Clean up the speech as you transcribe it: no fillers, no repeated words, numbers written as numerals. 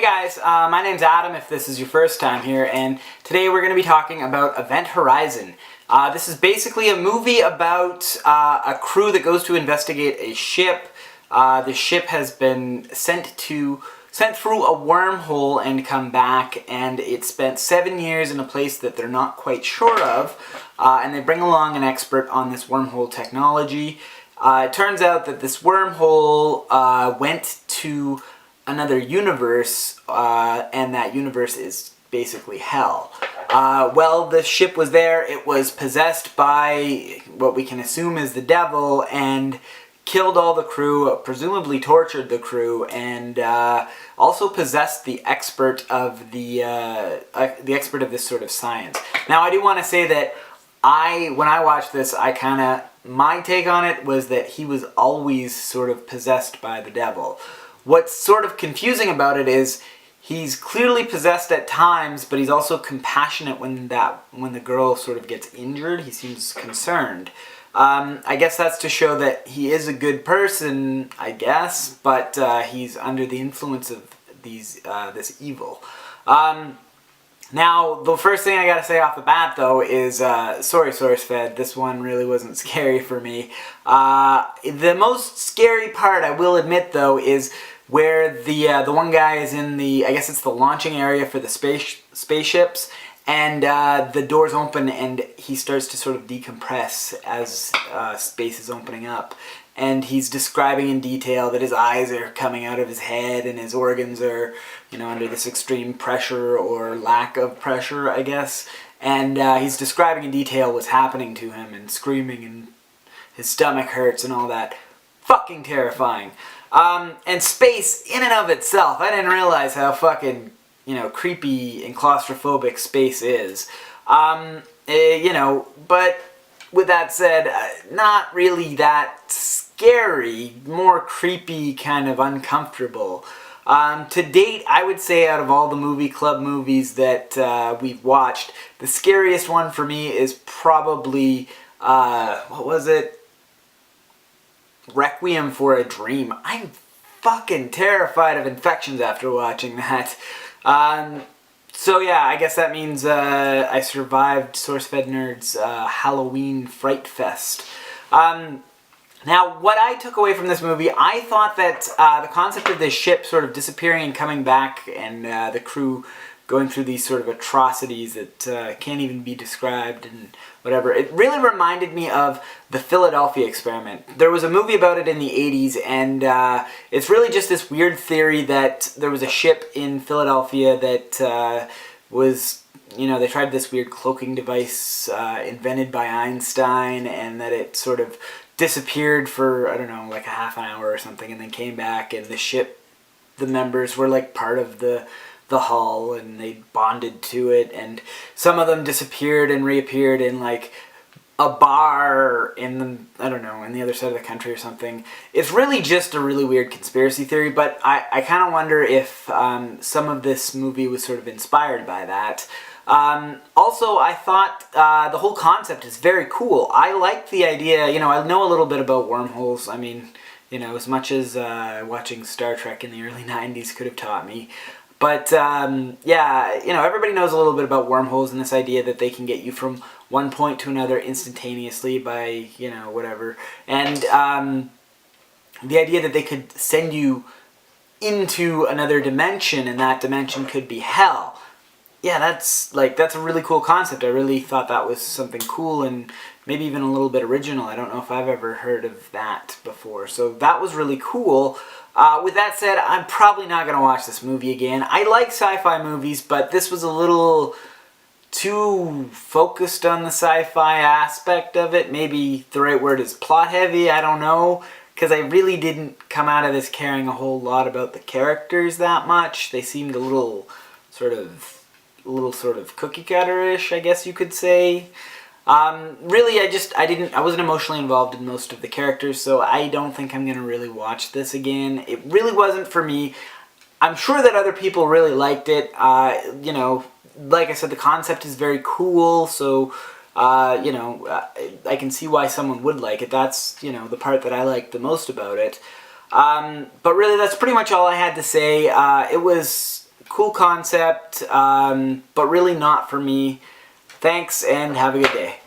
Hey guys, my name's Adam if this is your first time here, and today we're going to be talking about Event Horizon. This is basically a movie about a crew that goes to investigate a ship. The ship has been sent through a wormhole and come back, and it spent 7 years in a place that they're not quite sure of, and they bring along an expert on this wormhole technology. It turns out that this wormhole went to another universe, and that universe is basically hell. Well, the ship was there, it was possessed by what we can assume is the devil, and killed all the crew, presumably tortured the crew, and also possessed the expert of the expert of this sort of science. Now, I do want to say that when I watched this, my take on it was that he was always sort of possessed by the devil. What's sort of confusing about it is he's clearly possessed at times, but he's also compassionate when the girl sort of gets injured. He seems concerned. I guess that's to show that he is a good person, I guess, but he's under the influence of this evil. Now, the first thing I gotta say off the bat, though, is, sorry SourceFed, this one really wasn't scary for me. The most scary part, I will admit, though, is where the one guy is in I guess it's the launching area for the spaceships, and the doors open and he starts to sort of decompress as space is opening up. And he's describing in detail that his eyes are coming out of his head and his organs are, under this extreme pressure or lack of pressure, I guess. And he's describing in detail what's happening to him and screaming and his stomach hurts and all that. Fucking terrifying. And space in and of itself, I didn't realize how fucking, creepy and claustrophobic space is. But with that said, not really that scary, more creepy, kind of uncomfortable. To date, I would say out of all the movie club movies that we've watched, the scariest one for me is probably, what was it? Requiem for a Dream. I'm fucking terrified of infections after watching that. So yeah, I guess that means I survived SourceFednerd's Halloween Fright Fest. Now, what I took away from this movie, I thought that the concept of this ship sort of disappearing and coming back, and the crew going through these sort of atrocities that can't even be described and whatever, it really reminded me of the Philadelphia experiment. There was a movie about it in the 80s, and it's really just this weird theory that there was a ship in Philadelphia that was, they tried this weird cloaking device invented by Einstein, and that it sort of disappeared for, I don't know, like a half an hour or something, and then came back, and the ship, the members were like part of the hull, and they bonded to it, and some of them disappeared and reappeared in like a bar in the other side of the country or something. It's really just a really weird conspiracy theory, but I kind of wonder if some of this movie was sort of inspired by that. Also, I thought the whole concept is very cool. I like the idea, I know a little bit about wormholes. I mean, as much as watching Star Trek in the early 90s could have taught me. But, yeah, everybody knows a little bit about wormholes and this idea that they can get you from one point to another instantaneously by, whatever. And the idea that they could send you into another dimension, and that dimension could be hell. Yeah, that's a really cool concept. I really thought that was something cool and maybe even a little bit original. I don't know if I've ever heard of that before. So that was really cool. With that said, I'm probably not going to watch this movie again. I like sci-fi movies, but this was a little too focused on the sci-fi aspect of it. Maybe the right word is plot heavy, I don't know. Because I really didn't come out of this caring a whole lot about the characters that much. They seemed a little sort of cookie cutter-ish, I guess you could say. Really, I wasn't emotionally involved in most of the characters, so I don't think I'm gonna really watch this again. It really wasn't for me. I'm sure that other people really liked it. Like I said, the concept is very cool, so, I can see why someone would like it. That's, the part that I liked the most about it. But really, that's pretty much all I had to say. It was cool concept, but really not for me. Thanks and have a good day.